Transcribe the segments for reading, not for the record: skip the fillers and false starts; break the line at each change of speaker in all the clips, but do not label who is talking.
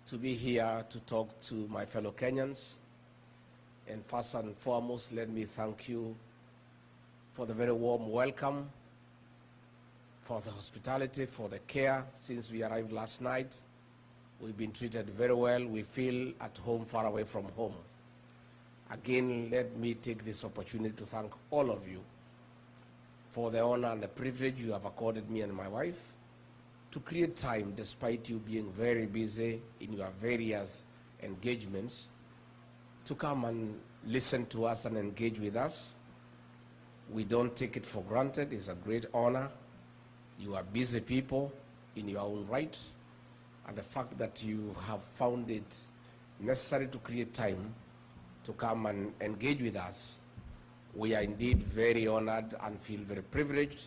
to be here to talk to my fellow Kenyans. And first and foremost, let me thank you for the very warm welcome, for the hospitality, for the care. Since we arrived last night, we've been treated very well. We feel at home, far away from home. Again, let me take this opportunity to thank all of you for the honor and the privilege you have accorded me and my wife to create time, despite you being very busy in your various engagements, to come and listen to us and engage with us. We don't take it for granted. It's a great honor. You are busy people in your own right, and the fact that you have found it necessary to create time to come and engage with us, we are indeed very honored and feel very privileged,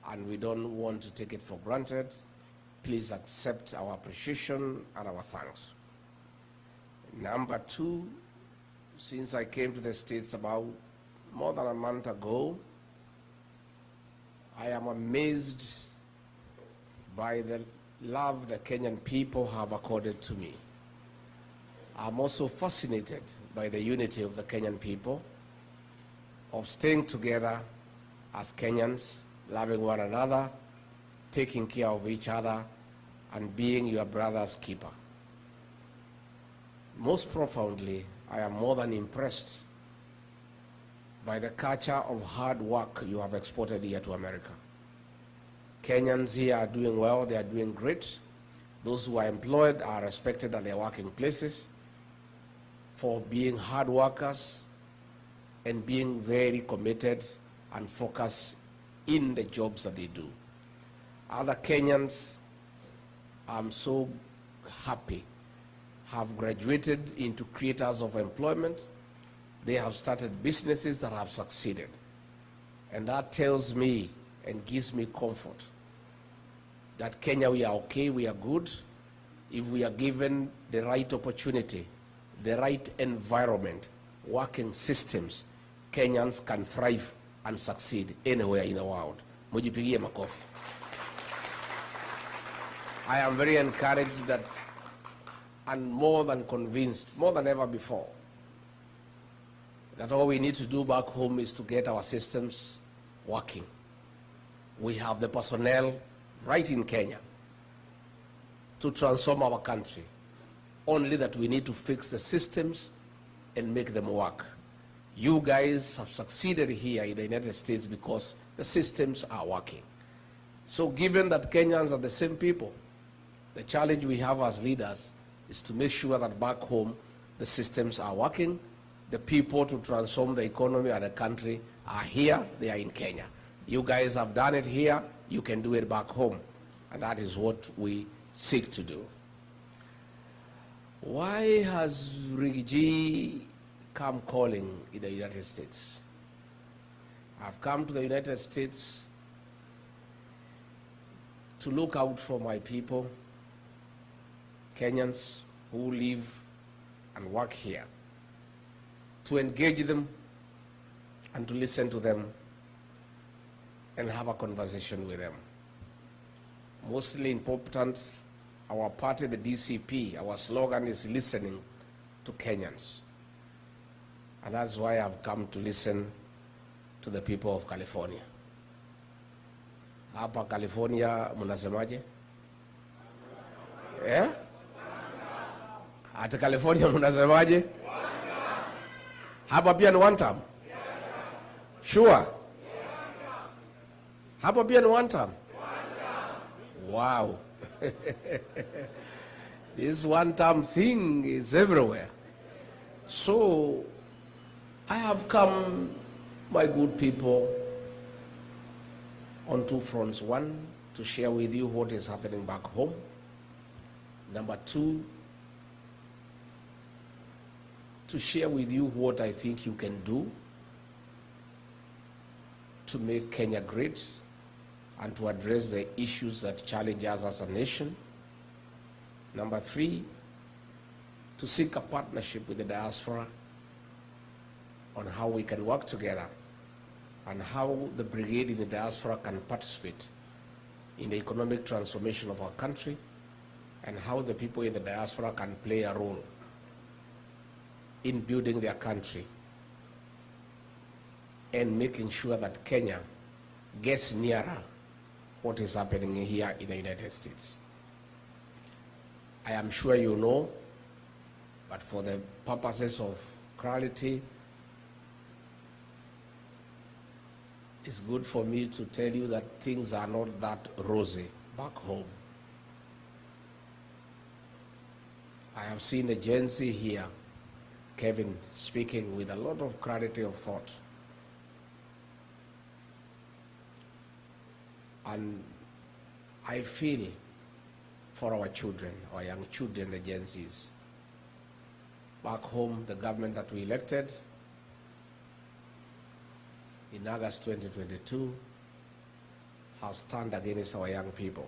and we don't want to take it for granted. Please accept our appreciation and our thanks. Number two, since I came to the States about more than a month ago, I am amazed by the love the Kenyan people have accorded to me. I'm also fascinated by the unity of the Kenyan people, of staying together as Kenyans, loving one another, taking care of each other, and being your brother's keeper. Most profoundly, I am more than impressed by the culture of hard work you have exported here to America. Kenyans here are doing well, they are doing great. Those who are employed are respected at their working places for being hard workers and being very committed and focused in the jobs that they do. Other Kenyans, I'm so happy, have graduated into creators of employment. They have started businesses that have succeeded. And that tells me and gives me comfort that Kenya, we are okay, we are good. If we are given the right opportunity, the right environment, working systems, Kenyans can thrive and succeed anywhere in the world. Mujipigie makofi. I am very encouraged that, and more than convinced, more than ever before, that all we need to do back home is to get our systems working. We have the personnel right in Kenya to transform our country. Only that we need to fix the systems and make them work. You guys have succeeded here in the United States because the systems are working. So given that Kenyans are the same people, the challenge we have as leaders is to make sure that back home the systems are working, the people to transform the economy of the country are here, they are in Kenya. You guys have done it here, you can do it back home. And that is what we seek to do. Why has Jkia come calling in the United States? I've come to the United States to look out for my people, Kenyans who live and work here, to engage them and to listen to them and have a conversation with them. Mostly important, our party, the DCP, our slogan is listening to Kenyans. And that's why I've come to listen to the people of California. Hapa California, munasemaje? Eh? Ati California munasemaje? Hapa pia ni one term? Sure? Hapa pia ni one term? Wow. This one-term thing is everywhere. So I have come, my good people, on two fronts. One, to share with you what is happening back home. Number two, to share with you what I think you can do to make Kenya great and to address the issues that challenge us as a nation. Number three, to seek a partnership with the diaspora on how we can work together and how the brigade in the diaspora can participate in the economic transformation of our country and how the people in the diaspora can play a role in building their country and making sure that Kenya gets nearer what is happening here in the United States. I am sure you know, but for the purposes of clarity, it's good for me to tell you that things are not that rosy back home. I have seen a Gen Z here, Kevin, speaking with a lot of clarity of thought. And I feel for our children, our young children, the Gen Zs. Back home, the government that we elected in August 2022 has turned against our young people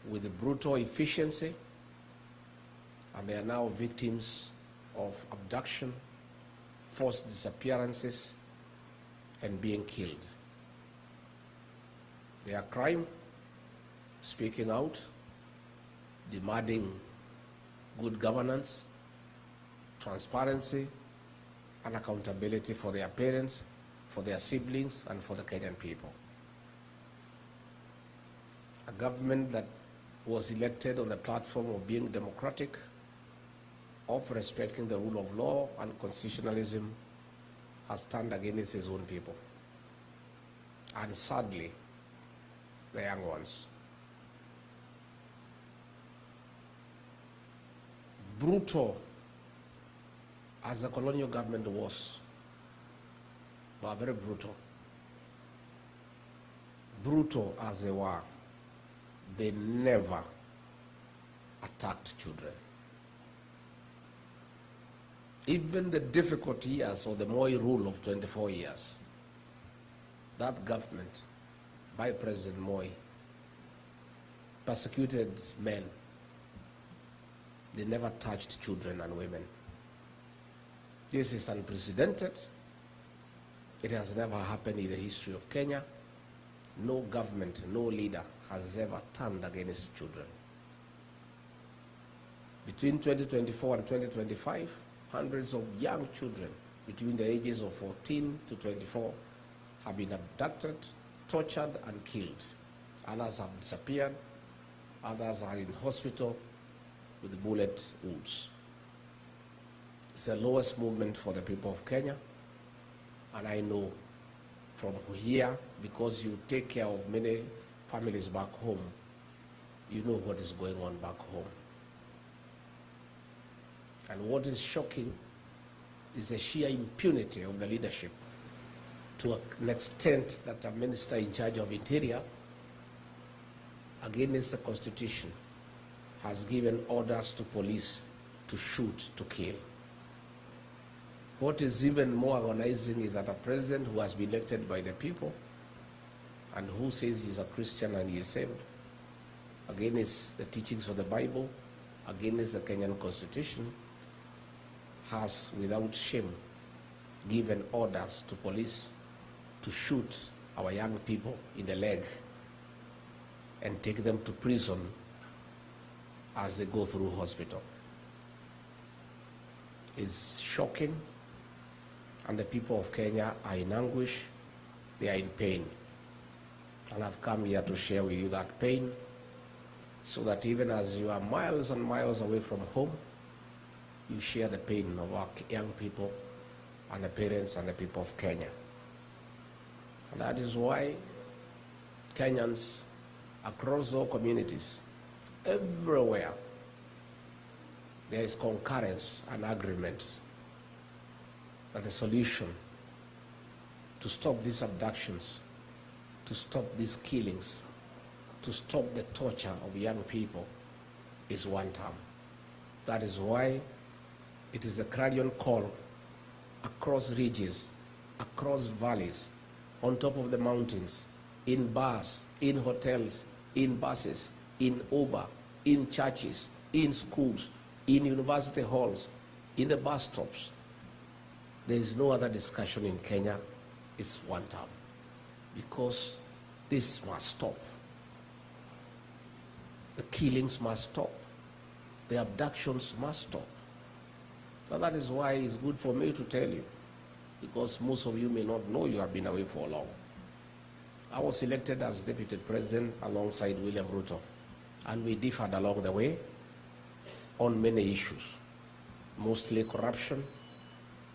with brutal efficiency, and they are now victims of abduction, forced disappearances, and being killed. Their crime, speaking out, demanding good governance, transparency, and accountability for their parents, for their siblings, and for the Kenyan people. A government that was elected on the platform of being democratic, of respecting the rule of law and constitutionalism, has turned against his own people. And sadly, the young ones. Brutal as the colonial government was, but very brutal. Brutal as they were, they never attacked children. Even the difficult years of the Moi rule of 24 years, that government by President Moi persecuted men. They never touched children and women. This is unprecedented. It has never happened in the history of Kenya. No government, no leader has ever turned against children. Between 2024 and 2025, hundreds of young children between the ages of 14 to 24 have been abducted, tortured, and killed. Others have disappeared. Others are in hospital with bullet wounds. It's the lowest movement for the people of Kenya. And I know from here, because you take care of many families back home, you know what is going on back home. And what is shocking is the sheer impunity of the leadership, to an extent that a minister in charge of Interior, against the Constitution, has given orders to police to shoot, to kill. What is even more agonizing is that a president who has been elected by the people and who says he's a Christian and he is saved, against the teachings of the Bible, against the Kenyan Constitution, has without shame given orders to police to shoot our young people in the leg and take them to prison as they go through hospital. It's shocking, and the people of Kenya are in anguish, they are in pain. And I've come here to share with you that pain, so that even as you are miles and miles away from home, you share the pain of our young people and the parents and the people of Kenya. And that is why Kenyans across all communities, everywhere, there is concurrence and agreement that the solution to stop these abductions, to stop these killings, to stop the torture of young people is one term. That is why it is a clarion call across ridges, across valleys, on top of the mountains, in bars, in hotels, in buses, in Uber, in churches, in schools, in university halls, in the bus stops. There is no other discussion in Kenya. It's one term, because this must stop. The killings must stop. The abductions must stop. But that is why it's good for me to tell you, because most of you may not know you have been away for long. I was elected as deputy president alongside William Ruto, and we differed along the way on many issues, mostly corruption,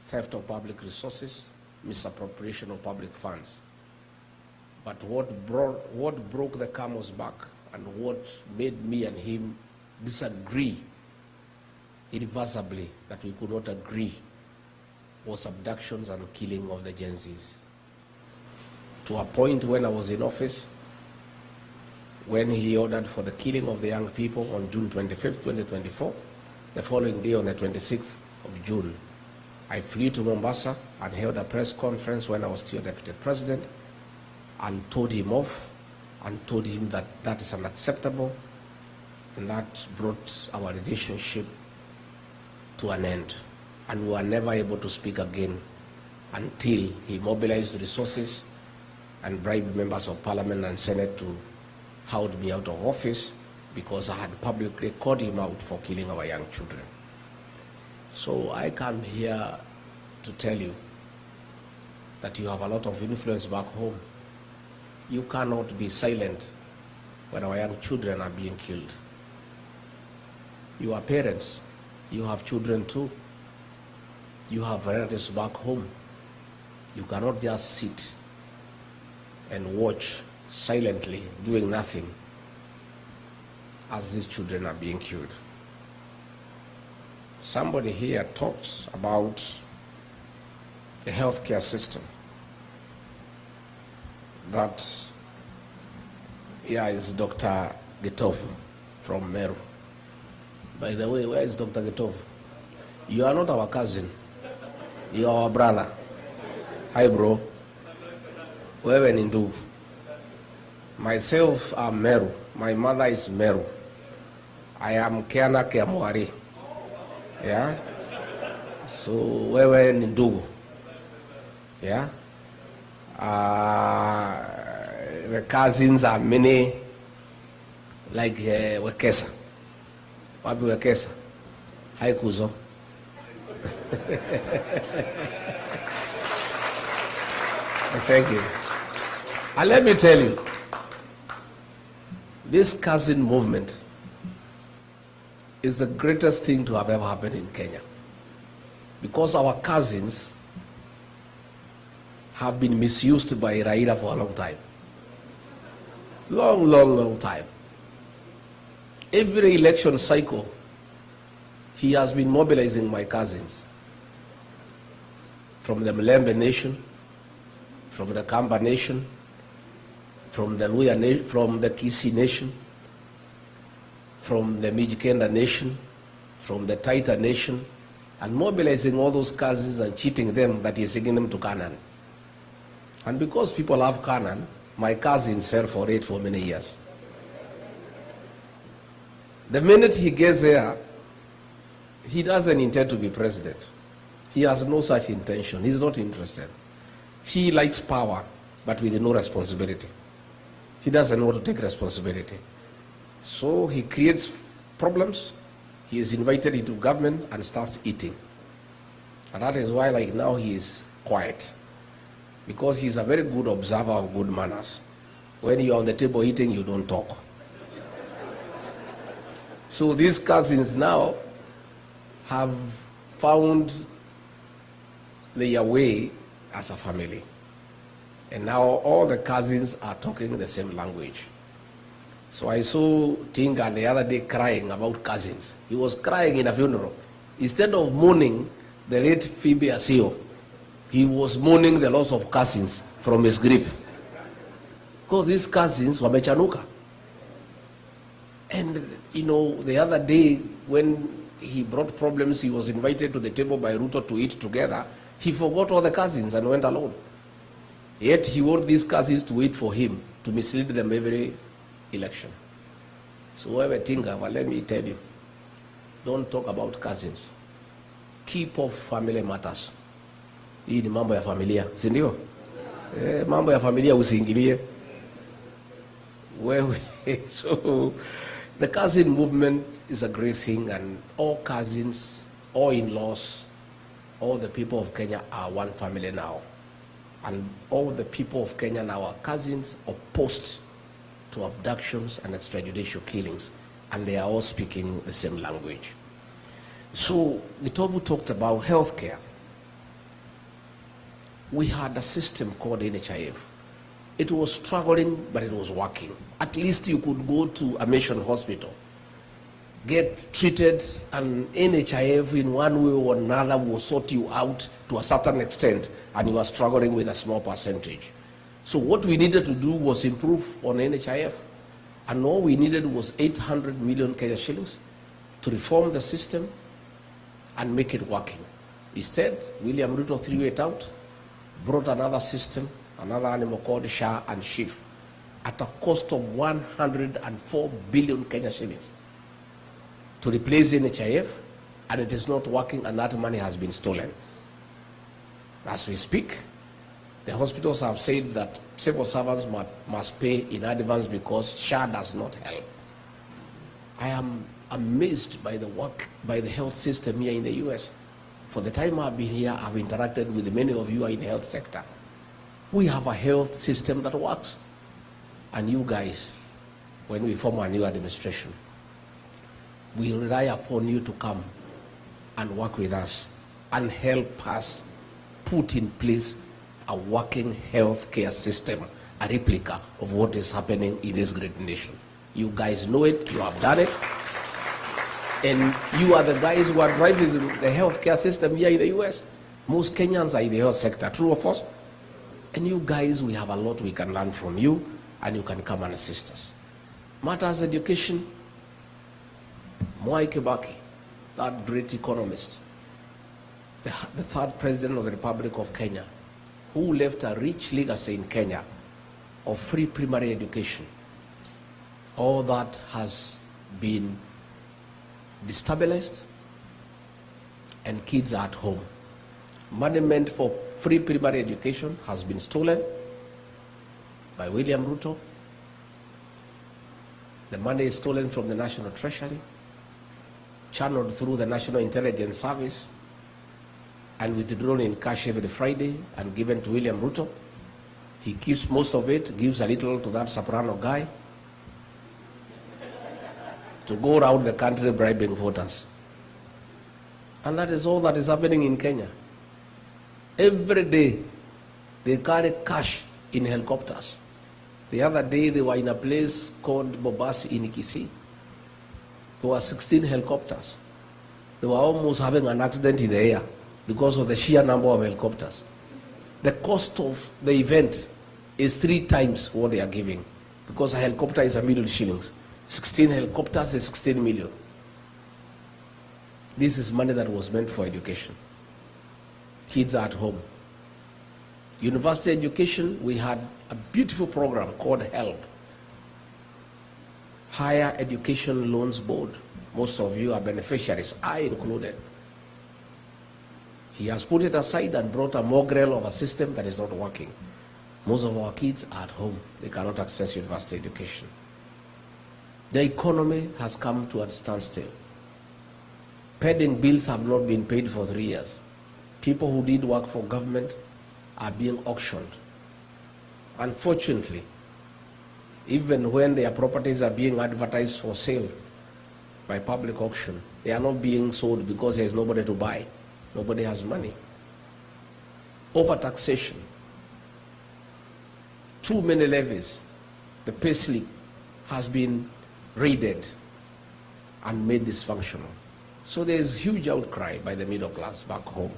theft of public resources, misappropriation of public funds. But what broke the camel's back and what made me and him disagree irreversibly, that we could not agree, was abductions and killing of the Gen Zs. To a point when I was in office, when he ordered for the killing of the young people on June 25th, 2024, the following day on the 26th of June, I flew to Mombasa and held a press conference when I was still deputy president and told him off and told him that that is unacceptable, and that brought our relationship to an end. And we were never able to speak again until he mobilized resources and bribed members of parliament and senate to hold me out of office because I had publicly called him out for killing our young children. So I come here to tell you that you have a lot of influence back home. You cannot be silent when our young children are being killed. You are parents. You have children too. You have relatives back home. You cannot just sit and watch silently, doing nothing, as these children are being killed. Somebody here talks about the healthcare system. That here is Dr. Gitovu from Meru. By the way, where is Dr. Gitovu? You are not our cousin. You are our brother. Hi, bro. Wewe ni ndugu. Myself, I'm Meru. My mother is Meru. I am Kiana Kiamwari. Yeah? So, wewe ni ndugu. Yeah? The cousins are many, like Wekesa. Wapi Wekesa? Hai kuzo. Thank you. And let me tell you, this cousin movement is the greatest thing to have ever happened in Kenya, because our cousins have been misused by Raila for a long time. Long time. Every election cycle, he has been mobilizing my cousins from the Mlembe Nation, from the Kamba Nation, from the Luya, from the Kisi Nation, from the Mijikenda Nation, from the Taita Nation, and mobilizing all those cousins and cheating them that he's taking them to Canaan. And because people love Canaan, my cousins fell for it for many years. The minute he gets there, he doesn't intend to be president. He has no such intention. He's not interested. He likes power, but with no responsibility. He doesn't want to take responsibility. So he creates problems. He is invited into government and starts eating. And that is why, like now, he is quiet. Because he's a very good observer of good manners. When you're on the table eating, you don't talk. So these cousins now have found their way as a family. And now all the cousins are talking the same language. So I saw Tinga the other day crying about cousins. He was crying in a funeral. Instead of mourning the late Phoebe Asio, he was mourning the loss of cousins from his grip. Because these cousins were mechanuka. And you know, the other day when he brought problems, he was invited to the table by Ruto to eat together. He forgot all the cousins and went alone. Yet he wanted these cousins to wait for him, to mislead them every election. So whoever Tinga, well, let me tell you, don't talk about cousins. Keep off family matters. Hii ni mambo ya familia, si ndio? Mambo ya familia usiingilie. Wewe, so The cousin movement is a great thing, and all cousins, all in-laws, all the people of Kenya are one family now. And all the people of Kenya now are cousins opposed to abductions and extrajudicial killings, and they are all speaking the same language. So Gachagua talked about healthcare. We had a system called NHIF. It was struggling, but it was working. At least you could go to a mission hospital, get treated, and NHIF in one way or another will sort you out to a certain extent, and you are struggling with a small percentage. So what we needed to do was improve on NHIF, and all we needed was 800 million Kenya shillings to reform the system and make it working. Instead, William Ruto threw it out, brought another system, another animal called SHA and SHIF, at a cost of 104 billion Kenya shillings to replace NHIF, and it is not working, and that money has been stolen. As we speak, the hospitals have said that civil servants must pay in advance because SHA does not help. I am amazed by the work by the health system here in the US. For the time I've been here, I've interacted with many of you who are in the health sector. We have a health system that works. And you guys, when we form a new administration, we rely upon you to come and work with us and help us put in place a working healthcare system, a replica of what is happening in this great nation. You guys know it, you have done it, and you are the guys who are driving the healthcare system here in the US. Most Kenyans are in the health sector, true or false? And you guys, we have a lot we can learn from you, and you can come and assist us. Matters education, Mwai Kibaki, that great economist, the third president of the Republic of Kenya, who left a rich legacy in Kenya of free primary education. All that has been destabilized, and kids are at home. Money meant for free primary education has been stolen by William Ruto. The money is stolen from the National Treasury, channeled through the National Intelligence Service, and withdrawn in cash every Friday and given to William Ruto. He keeps most of it, gives a little to that soprano guy to go around the country bribing voters. And that is all that is happening in Kenya. Every day, they carry cash in helicopters. The other day, they were in a place called Bobasi in Kisii. There were 16 helicopters. They were almost having an accident in the air because of the sheer number of helicopters. The cost of the event is 3 times what they are giving, because a helicopter is 1 million shillings. 16 helicopters is 16 million. This is money that was meant for education. Kids are at home. University education, we had a beautiful program called HELP, Higher Education Loans Board. Most of you are beneficiaries, I included. He has put it aside and brought a mongrel of a system that is not working. Most of our kids are at home. They cannot access university education. The economy has come to a standstill. Pending bills have not been paid for 3 years. People who did work for government are being auctioned. Unfortunately, even when their properties are being advertised for sale by public auction, they are not being sold because there is nobody to buy. Nobody has money. Overtaxation. Too many levies. The pay slip has been raided and made dysfunctional. So there is huge outcry by the middle class back home.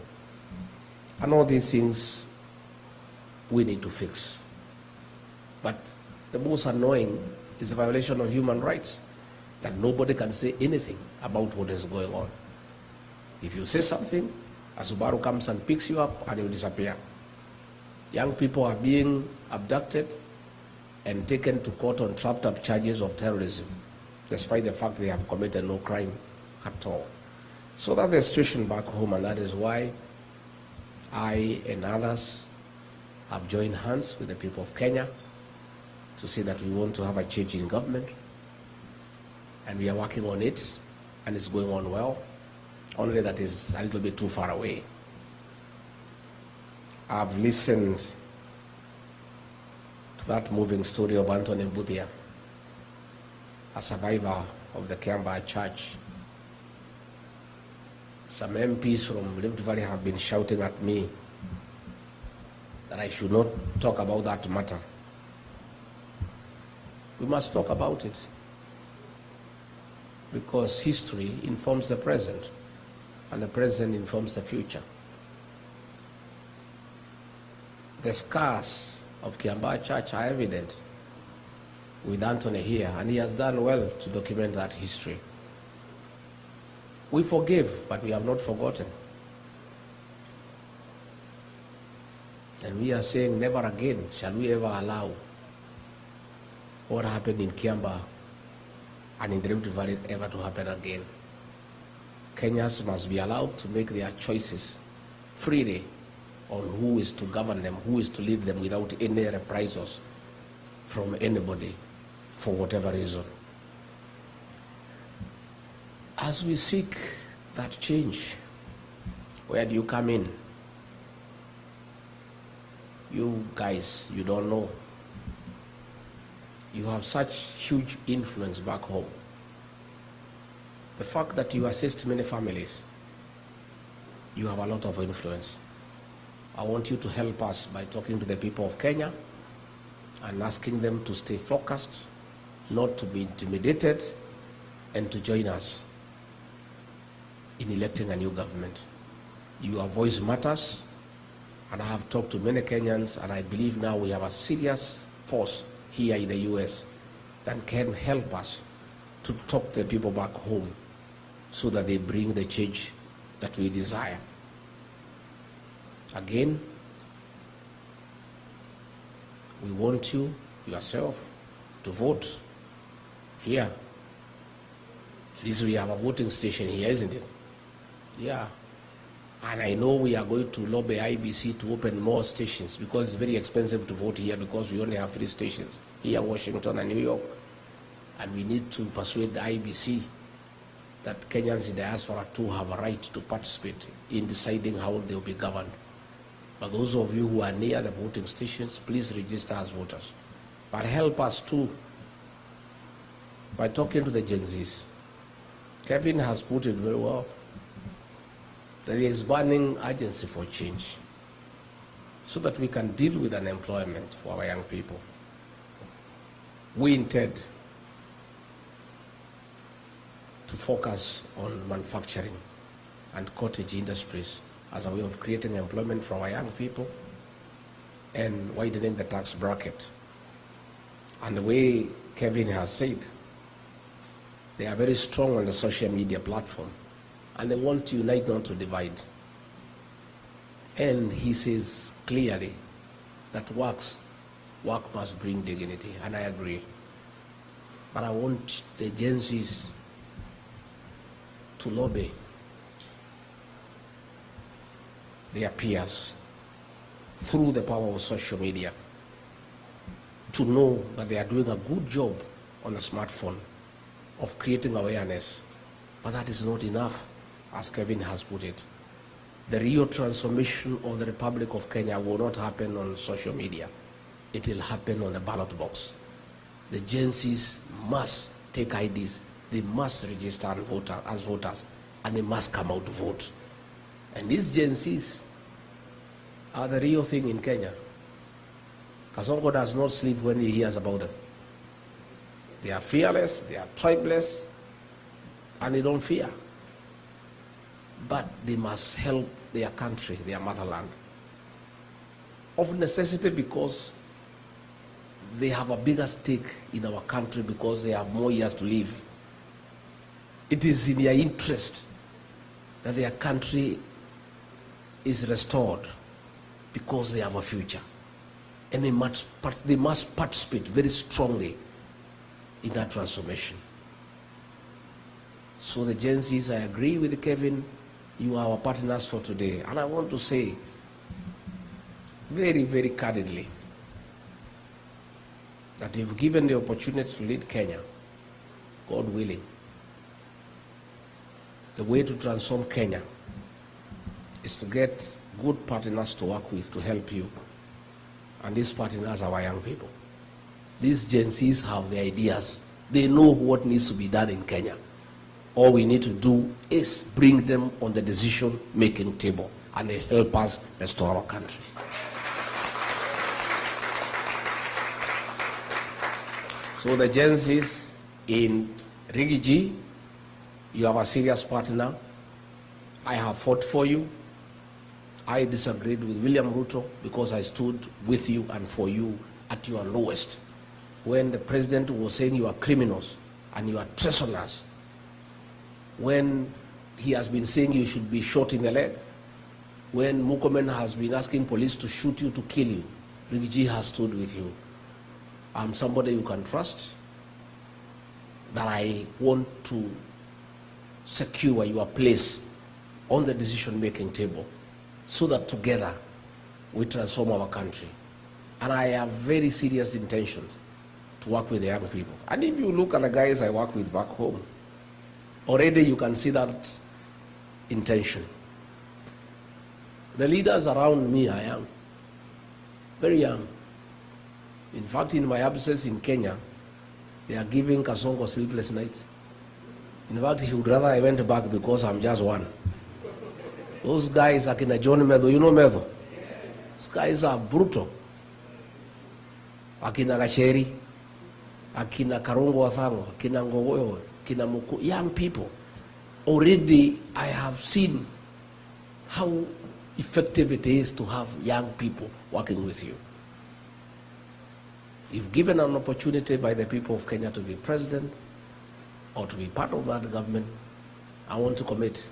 And all these things we need to fix. But the most annoying is the violation of human rights, that nobody can say anything about what is going on. If you say something, a Subaru comes and picks you up and you disappear. Young people are being abducted and taken to court on trapped up charges of terrorism, despite the fact they have committed no crime at all. So that's the situation back home, and that is why I and others have joined hands with the people of Kenya to say that we want to have a change in government. and we are working on it, and it's going on well. Only that is a little bit too far away. I've listened to that moving story of Anthony Mbuthia, a survivor of the Kiambaa Church. Some MPs from Rift Valley have been shouting at me that I should not talk about that matter. We must talk about it, because history informs the present, and the present informs the future. The scars of Kiambaa Church are evident with Anthony here, and he has done well to document that history. We forgive, but we have not forgotten. And we are saying never again shall we ever allow what happened in Kiambaa and in the Rift Valley ever to happen again. Kenyans must be allowed to make their choices freely on who is to govern them, who is to lead them without any reprisals from anybody for whatever reason. As we seek that change, where do you come in? You guys, you don't know. You have such huge influence back home. The fact that you assist many families, you have a lot of influence. I want you to help us by talking to the people of Kenya and asking them to stay focused, not to be intimidated, and to join us in electing a new government. Your voice matters, and I have talked to many Kenyans, and I believe now we have a serious force here in the US that can help us to talk to the people back home so that they bring the change that we desire. Again, we want you, yourself, to vote here. We have a voting station here, isn't it? Yeah. And I know we are going to lobby IBC to open more stations, because it's very expensive to vote here, because we only have 3 stations, here, Washington and New York. And we need to persuade the IBC that Kenyans in diaspora too have a right to participate in deciding how they will be governed. But those of you who are near the voting stations, please register as voters. But help us too by talking to the Gen Zs. Kevin has put it very well. There is burning urgency for change so that we can deal with unemployment for our young people. We intend to focus on manufacturing and cottage industries as a way of creating employment for our young people and widening the tax bracket. And the way Kevin has said, they are very strong on the social media platform, and they want to unite, not to divide. And he says clearly that work must bring dignity, and I agree. But I want the agencies to lobby their peers through the power of social media to know that they are doing a good job on the smartphone of creating awareness. But that is not enough, as Kevin has put it. The real transformation of the Republic of Kenya will not happen on social media. It will happen on the ballot box. The agencies must take IDs. They must register and vote as voters, and they must come out to vote. And these agencies are the real thing in Kenya. Kasongo does not sleep when he hears about them. They are fearless, they are tribeless, and they don't fear. But they must help their country, their motherland, of necessity, because they have a bigger stake in our country, because they have more years to live. It is in their interest that their country is restored, because they have a future. And they must participate very strongly in that transformation. So the Gen Zs, I agree with Kevin, you are our partners for today. And I want to say very, very candidly that if given the opportunity to lead Kenya, God willing, the way to transform Kenya is to get good partners to work with to help you. And these partners are our young people. These Gen Zs have the ideas. They know what needs to be done in Kenya. All we need to do is bring them on the decision-making table, and they help us restore our country. So the Gen Zs in Rigiji, you have a serious partner. I have fought for you. I disagreed with William Ruto because I stood with you and for you at your lowest. When the president was saying you are criminals and you are treasoners, when he has been saying you should be shot in the leg, when Mukomen has been asking police to shoot you, to kill you, Rigiji has stood with you. I'm somebody you can trust, that I want to secure your place on the decision-making table so that together we transform our country. And I have very serious intentions to work with the young people. And if you look at the guys I work with back home, already you can see that intention. The leaders around me are young, very young. In fact, in my absence in Kenya, they are giving Kasongo sleepless nights. In fact, he would rather I went back because I'm just one. Those guys, Akina John Medo, you know Medo? Those guys are brutal. Akina Gacheri, Akina Karungo Athango, Akina Ngogoyo, Akina Muku, young people. Already I have seen how effective it is to have young people working with you. If given an opportunity by the people of Kenya to be president or to be part of that government, I want to commit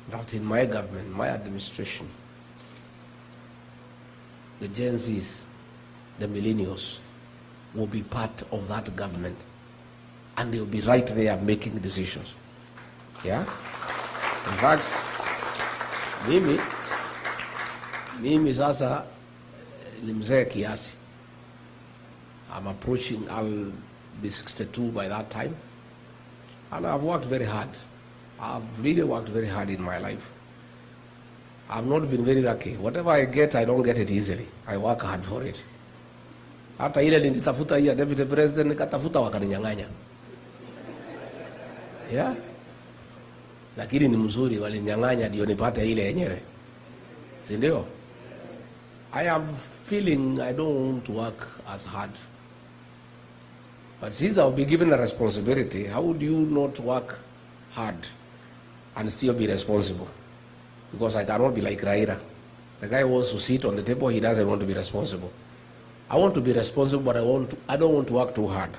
that in my government, my administration, the Gen Zs, the millennials, will be part of that government, and they'll be right there making decisions. Yeah? In fact, mimi sasa ni mzee kiasi. I'm approaching, I'll be 62 by that time. And I've worked very hard. I've really worked very hard in my life. I've not been very lucky. Whatever I get, I don't get it easily. I work hard for it. Hata ile nilitafuta ya deputy president, nikatafuta wakaninyang'anya. Yeah? Lakini ni mzuri, walinyang'anya ndio nipate ile yenyewe. Si ndio? I have feeling I don't want to work as hard. But since I'll be given a responsibility, how would you not work hard and still be responsible? Because I cannot be like Raila. The guy wants to sit on the table, he doesn't want to be responsible. I want to be responsible, but I don't want to work too hard.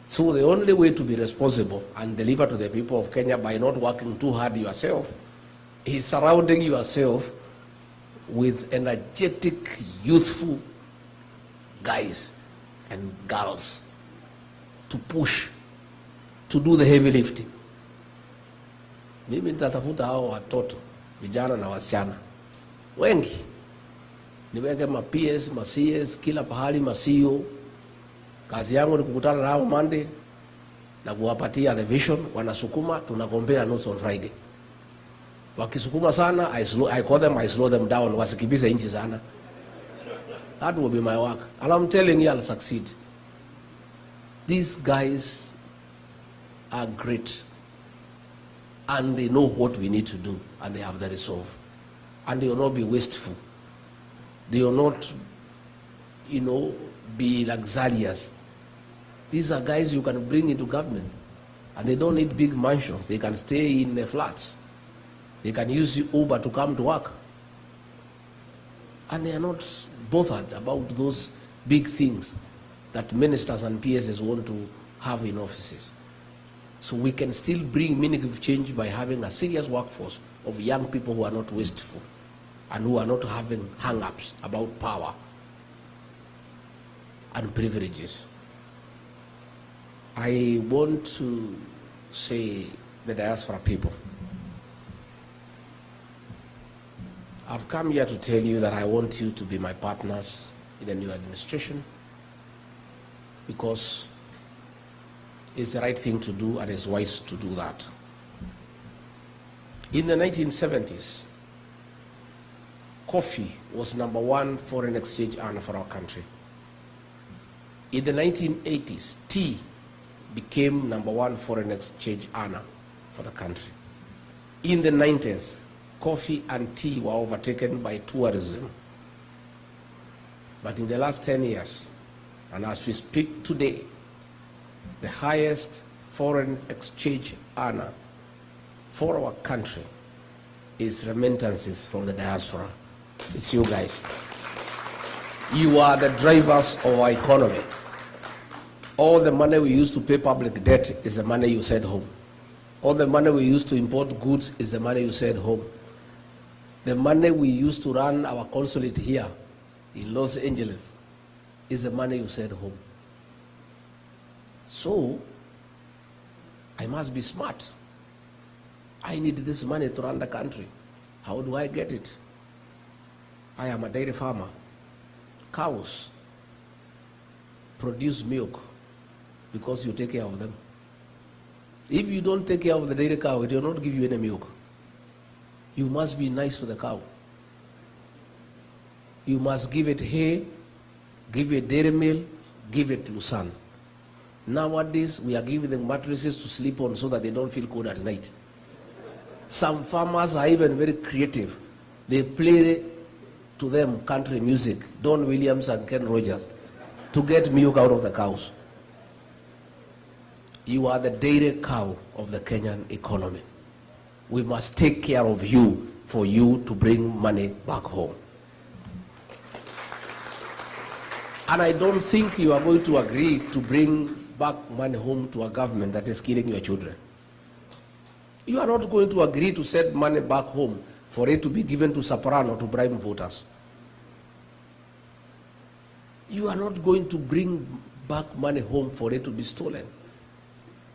So the only way to be responsible and deliver to the people of Kenya by not working too hard yourself is surrounding yourself with energetic, youthful guys and girls to push, to do the heavy lifting. Mimi nitatafuta hao watoto, vijana na wasichana wengi, niweke ma PS, ma CS, kila pahali, ma CEO. Kazi yangu ni kukutana nao Monday na kuwapatia the vision, wanasukuma, tunagombea notes on Friday. Wakisukuma sana, I call them, I slow them down, wasikibize inchi sana. That will be my work. And I'm telling you, I'll succeed. These guys are great. And they know what we need to do, and they have the resolve. And they will not be wasteful. They will not, be luxurious. These are guys you can bring into government, and they don't need big mansions. They can stay in the flats. They can use Uber to come to work. And they are not bothered about those big things that ministers and PSs want to have in offices. So we can still bring meaningful change by having a serious workforce of young people who are not wasteful and who are not having hang-ups about power and privileges. I want to say the diaspora people, I've come here to tell you that I want you to be my partners in the new administration because it's the right thing to do and it's wise to do that. In the 1970s, coffee was #1 foreign exchange earner for our country. In the 1980s, tea became #1 foreign exchange earner for the country. In the 90s, coffee and tea were overtaken by tourism. But in the last 10 years, and as we speak today, the highest foreign exchange earner for our country is remittances from the diaspora. It's you guys. You are the drivers of our economy. All the money we use to pay public debt is the money you send home. All the money we use to import goods is the money you send home. The money we use to run our consulate here in Los Angeles is the money you send home. So, I must be smart. I need this money to run the country. How do I get it? I am a dairy farmer. Cows produce milk because you take care of them. If you don't take care of the dairy cow, it will not give you any milk. You must be nice to the cow. You must give it hay, give it dairy meal, give it lucerne. Nowadays, we are giving them mattresses to sleep on so that they don't feel cold at night. Some farmers are even very creative. They play to them country music, Don Williams and Ken Rogers, to get milk out of the cows. You are the dairy cow of the Kenyan economy. We must take care of you for you to bring money back home. And I don't think you are going to agree to bring back money home to a government that is killing your children. You are not going to agree to send money back home for it to be given to Soprano to bribe voters. You are not going to bring back money home for it to be stolen.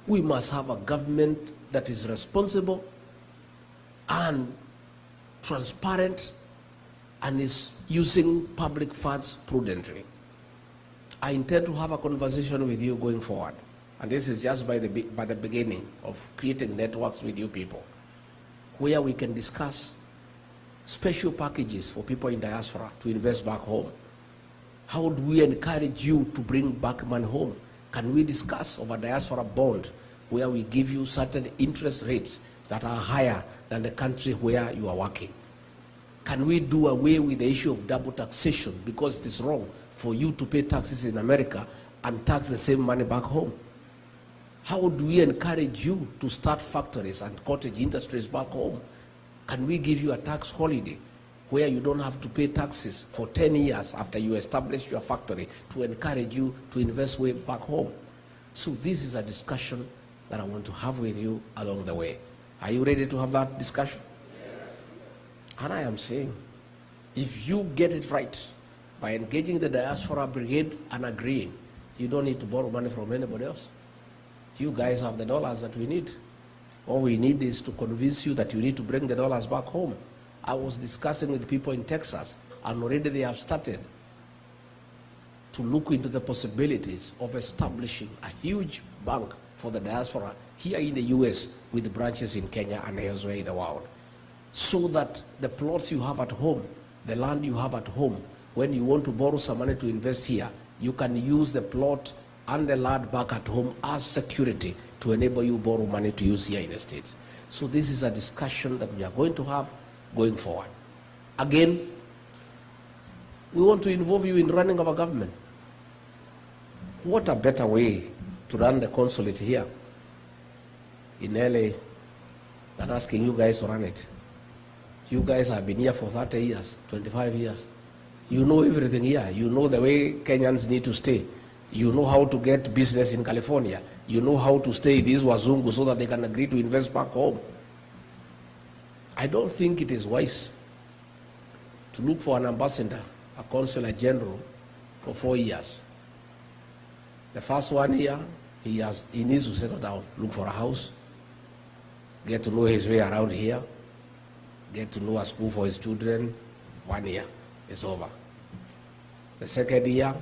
We must have a government that is responsible and transparent and is using public funds prudently. I intend to have a conversation with you going forward. And this is just by the beginning of creating networks with you people, where we can discuss special packages for people in diaspora to invest back home. How do we encourage you to bring back money home? Can we discuss of a diaspora bond where we give you certain interest rates that are higher than the country where you are working? Can we do away with the issue of double taxation, because it is wrong for you to pay taxes in America and tax the same money back home? How do we encourage you to start factories and cottage industries back home? Can we give you a tax holiday where you don't have to pay taxes for 10 years after you establish your factory to encourage you to invest way back home? So this is a discussion that I want to have with you along the way. Are you ready to have that discussion? Yes. And I am saying, if you get it right by engaging the diaspora brigade and agreeing, you don't need to borrow money from anybody else. You guys have the dollars that we need. All we need is to convince you that you need to bring the dollars back home. I was discussing with people in Texas, and already they have started to look into the possibilities of establishing a huge bank for the diaspora here in the US with branches in Kenya and elsewhere in the world, so that the plots you have at home, the land you have at home, when you want to borrow some money to invest here, you can use the plot and the land back at home as security to enable you borrow money to use here in the States. So this is a discussion that we are going to have going forward. Again, we want to involve you in running our government. What a better way to run the consulate here in LA than asking you guys to run it. You guys have been here for 30 years, 25 years. You know everything here. You know the way Kenyans need to stay. You know how to get business in California. You know how to stay these wazungu so that they can agree to invest back home. I don't think it is wise to look for an ambassador, a consular general, for 4 years. The first 1 year, he needs to settle down, look for a house, get to know his way around here, get to know a school for his children. 1 year, it's over. The second year,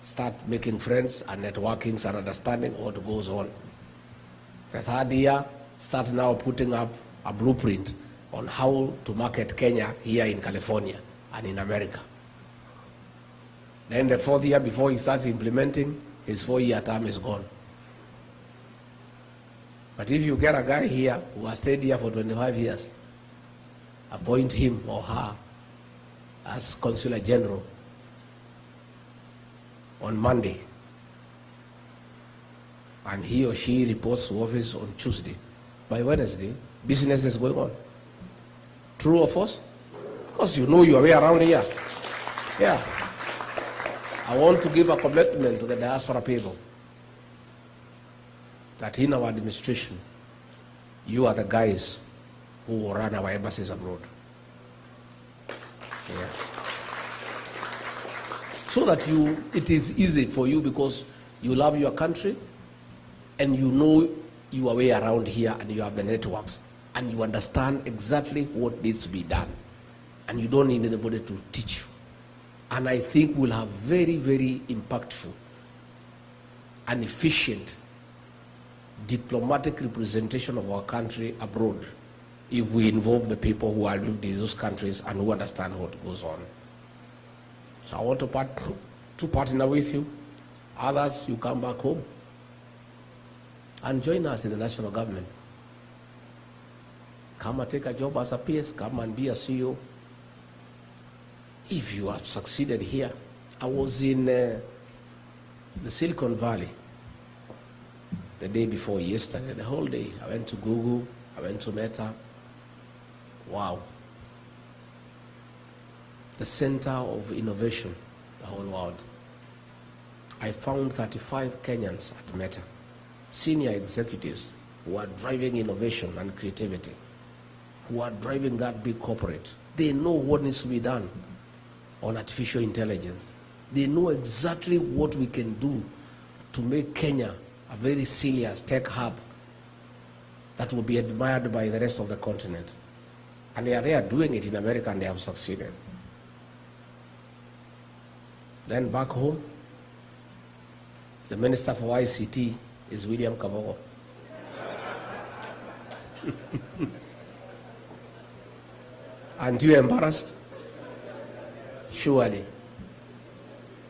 start making friends and networking and understanding what goes on. The third year, start now putting up a blueprint on how to market Kenya here in California and in America. Then the 4th year before he starts implementing, his 4-year term is gone. But if you get a guy here who has stayed here for 25 years, appoint him or her as Consular General on Monday, and he or she reports to office on Tuesday. By Wednesday, business is going on. True or false? Because you know your way around here. Yeah. I want to give a commitment to the diaspora people that in our administration, you are the guys who will run our embassies abroad. Yeah. So that it is easy for you because you love your country and you know your way around here and you have the networks and you understand exactly what needs to be done and you don't need anybody to teach you. And I think we'll have very, very impactful and efficient diplomatic representation of our country abroad if we involve the people who are living in those countries and who understand what goes on. So I want to partner with you. Others, you come back home and join us in the national government. Come and take a job as a PS, come and be a CEO. If you have succeeded here, I was in the Silicon Valley the day before yesterday, the whole day. I went to Google, I went to Meta. Wow. The center of innovation, the whole world. I found 35 Kenyans at Meta, senior executives who are driving innovation and creativity, who are driving that big corporate. They know what needs to be done on artificial intelligence. They know exactly what we can do to make Kenya a very serious tech hub that will be admired by the rest of the continent. And they are doing it in America and they have succeeded. Then back home, the Minister for ICT is William Kasongo. Aren't you embarrassed? Surely.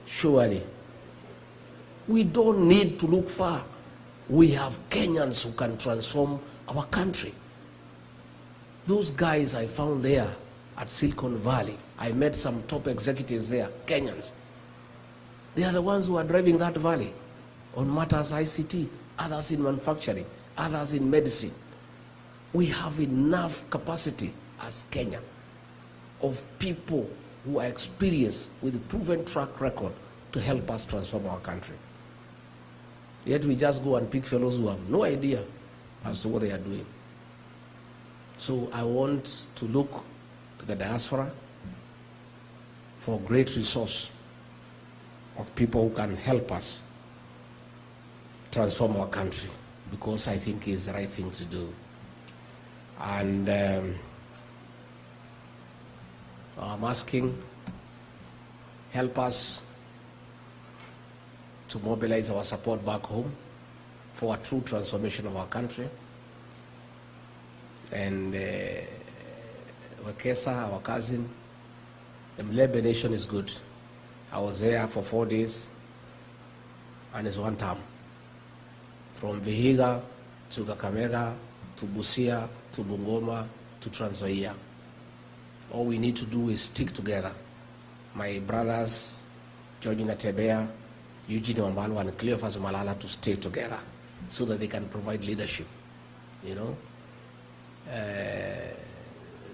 Surely. We don't need to look far. We have Kenyans who can transform our country. Those guys I found there at Silicon Valley, I met some top executives there, Kenyans. They are the ones who are driving that valley on matters ICT, others in manufacturing, others in medicine. We have enough capacity as Kenya of people who are experienced with a proven track record to help us transform our country. Yet we just go and pick fellows who have no idea as to what they are doing. So I want to look to the diaspora for great resource of people who can help us transform our country, because I think it's the right thing to do. And I'm asking, help us to mobilize our support back home for a true transformation of our country. And Wakesa, our cousin, the Mlebe Nation is good. I was there for 4 days, and it's one term. From Vihiga to Kakamega, to Busia, to Bungoma, to Trans Nzoia. All we need to do is stick together. My brothers, George Natebea, Eugene Wambalo, and Cleophas Malala to stay together so that they can provide leadership, you know.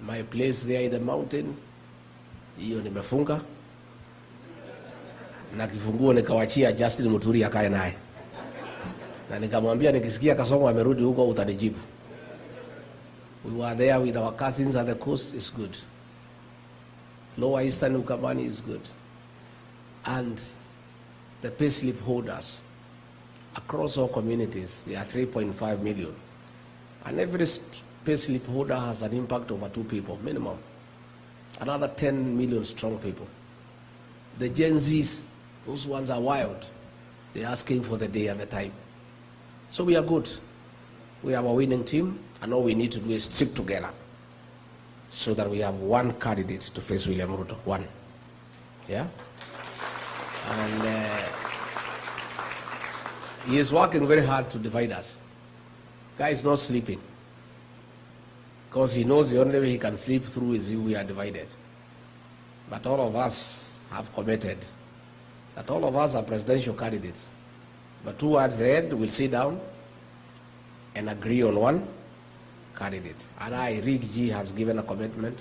My place there in the mountain, hiyo nimefunga na kifunguo nikawachia Justin Muturi akae naye, na nikamwambia nikisikia Kasongo amerudi huko utanijibu. We were there with our cousins at the coast. Is good. Lower Eastern Ukambani is good. And the payslip holders across all communities, there are 3.5 million. And every payslip holder has an impact over 2 people, minimum. Another 10 million strong people. The Gen Zs, those ones are wild. They're asking for the day and the time. So we are good. We have a winning team, and all we need to do is stick together. so that we have one candidate to face William Ruto, one. Yeah? And he is working very hard to divide us. Guy is not sleeping, because he knows the only way he can sleep through is if we are divided. But all of us have committed that all of us are presidential candidates. But towards the end, we'll sit down and agree on one candidate. And Jkia has given a commitment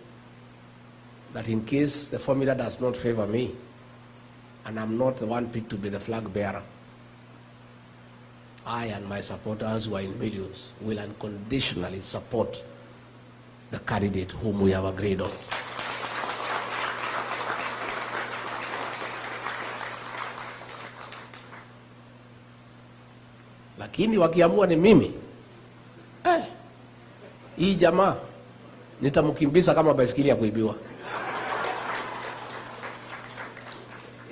that in case the formula does not favor me, and I'm not the one picked to be the flag bearer, I and my supporters, who are in millions, will unconditionally support the candidate whom we have agreed on. Lakini wakiamua ni mimi, hii jamaa nitamkimbiza kama baisikeli ya kuibiwa.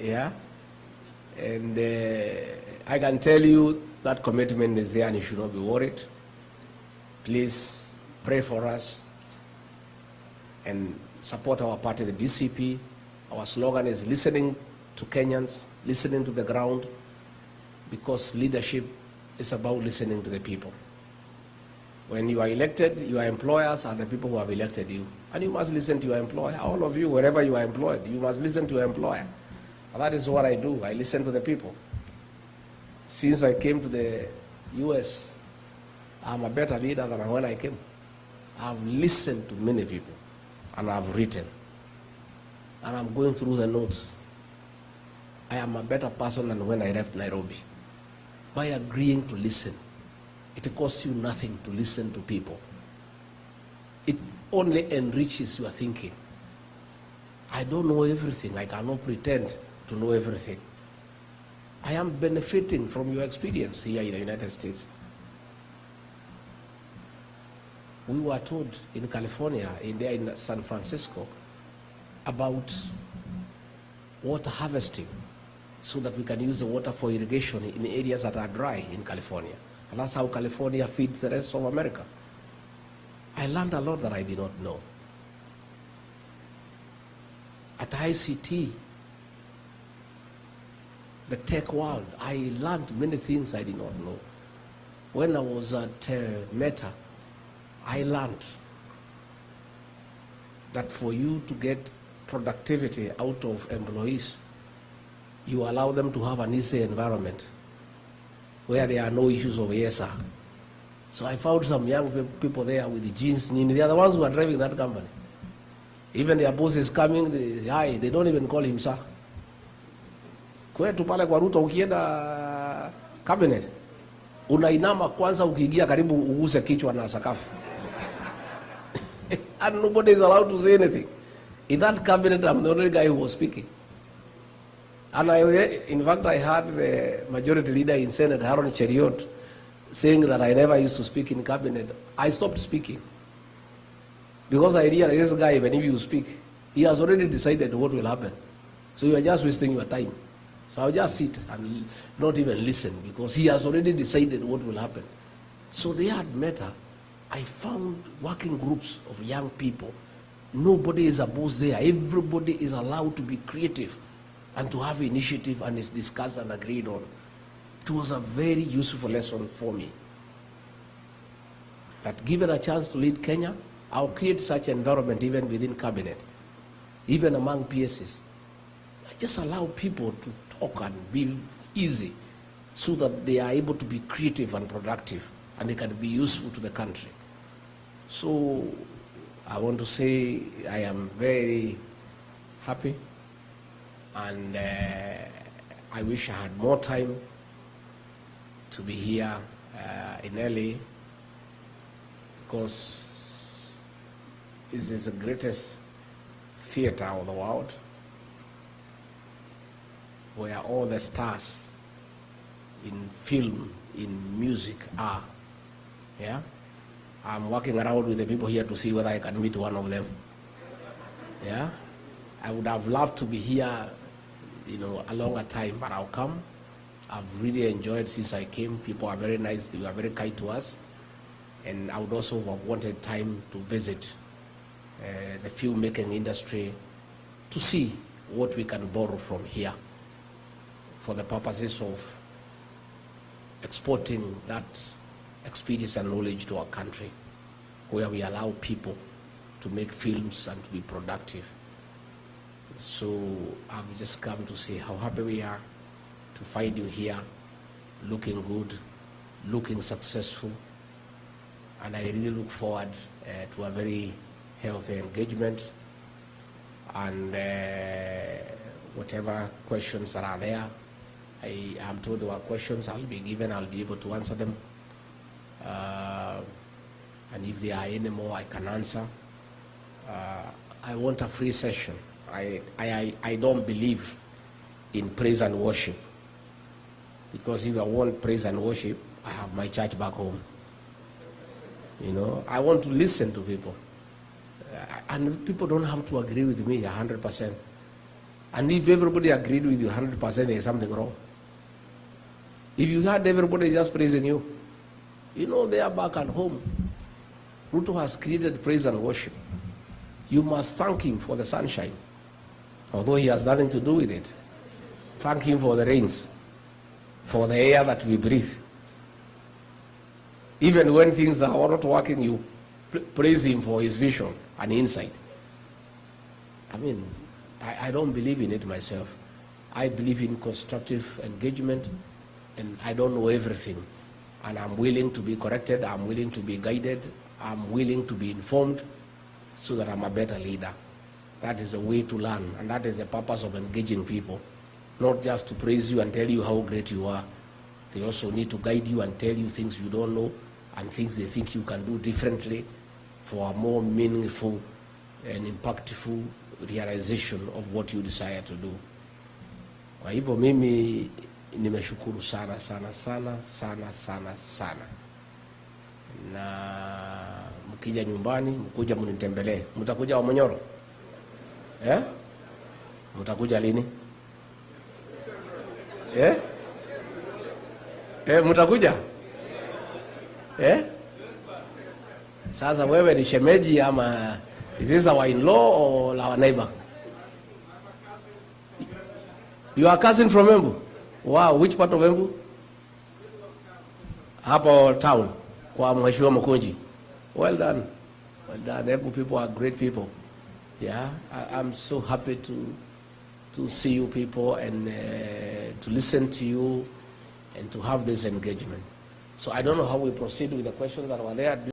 Yeah, and I can tell you that commitment is there and you should not be worried. Please pray for us and support our party, the DCP. Our slogan is listening to Kenyans, listening to the ground, because leadership is about listening to the people. When you are elected, your employers are the people who have elected you. And you must listen to your employer. All of you, wherever you are employed, you must listen to your employer. And that is what I do. I listen to the people. Since I came to the US, I'm a better leader than when I came. I've listened to many people, and I've written. And I'm going through the notes. I am a better person than when I left Nairobi. By agreeing to listen. It costs you nothing to listen to people. It only enriches your thinking. I don't know everything. I cannot pretend to know everything. I am benefiting from your experience here in the United States. We were told in California, in San Francisco, about water harvesting so that we can use the water for irrigation in areas that are dry in California. And that's how California feeds the rest of America. I learned a lot that I did not know. At ICT, the tech world, I learned many things I did not know. When I was at Meta, I learned that for you to get productivity out of employees, you allow them to have an easy environment where there are no issues of ESA. So I found some young people there with the jeans. They are the ones who are driving that company. Even their boss is coming, they don't even call him sir. Kwetu pale kwa Ruto ukienda cabinet, unainama kwanza ukiingia karibu uguse kichwa na sakafu. And nobody is allowed to say anything. In that cabinet, I'm the only guy who was speaking. And in fact, I heard the majority leader in Senate, Haron Cheriot, saying that I never used to speak in cabinet. I stopped speaking. Because I realized this guy, even if you speak, he has already decided what will happen. So you are just wasting your time. So I'll just sit and not even listen, because he has already decided what will happen. So they had Meta. I found working groups of young people. Nobody is a boss there. Everybody is allowed to be creative and to have initiative, and is discussed and agreed on. It was a very useful lesson for me. That given a chance to lead Kenya, I'll create such an environment even within cabinet, even among PSs. I just allow people to talk and be easy so that they are able to be creative and productive, and they can be useful to the country. So I want to say I am very happy, and I wish I had more time to be here in LA, because this is the greatest theater of the world, where all the stars in film, in music are. Yeah? I'm walking around with the people here to see whether I can meet one of them. Yeah? I would have loved to be here, a longer time, but I'll come. I've really enjoyed since I came. People are very nice. They were very kind to us. And I would also have wanted time to visit the filmmaking industry, to see what we can borrow from here for the purposes of exporting that experience and knowledge to our country, where we allow people to make films and to be productive. So I've just come to say how happy we are to find you here, looking good, looking successful, and I really look forward to a very healthy engagement, and whatever questions that are there, I am told there are questions I'll be given, I'll be able to answer them, and if there are any more I can answer. I want a free session. I don't believe in praise and worship, because if I want praise and worship, I have my church back home. You know, I want to listen to people, and people don't have to agree with me 100%. And if everybody agreed with you 100%, there is something wrong. If you had everybody just praising you, you know, they are back at home. Ruto has created praise and worship. You must thank him for the sunshine, although he has nothing to do with it. Thank him for the rains, for the air that we breathe. Even when things are not working, you praise him for his vision and insight. I mean, I don't believe in it myself. I believe in constructive engagement, and I don't know everything. And I'm willing to be corrected, I'm willing to be guided, I'm willing to be informed, so that I'm a better leader. That is a way to learn, and that is the purpose of engaging people. Not just to praise you and tell you how great you are. They also need to guide you and tell you things you don't know, and things they think you can do differently for a more meaningful and impactful realization of what you desire to do. Kwa hivyo mimi nimeshukuru sana sana sana sana sana sana. Na mkija nyumbani, mkuja mnitembelee. Mtakuja Wamonyoro? Mtakuja lini? Mtakuja? Sasa wewe ni shemeji ama is this our in-law or our neighbor? You are cousin from Embu? Wow, which part of Embu? Hapo town, kwa Mheshimiwa Mkonji. Well done. Well done. Embu people are great people. Yeah, I'm so happy to see you people and to listen to you and to have this engagement. So I don't know how we proceed with the questions that were there.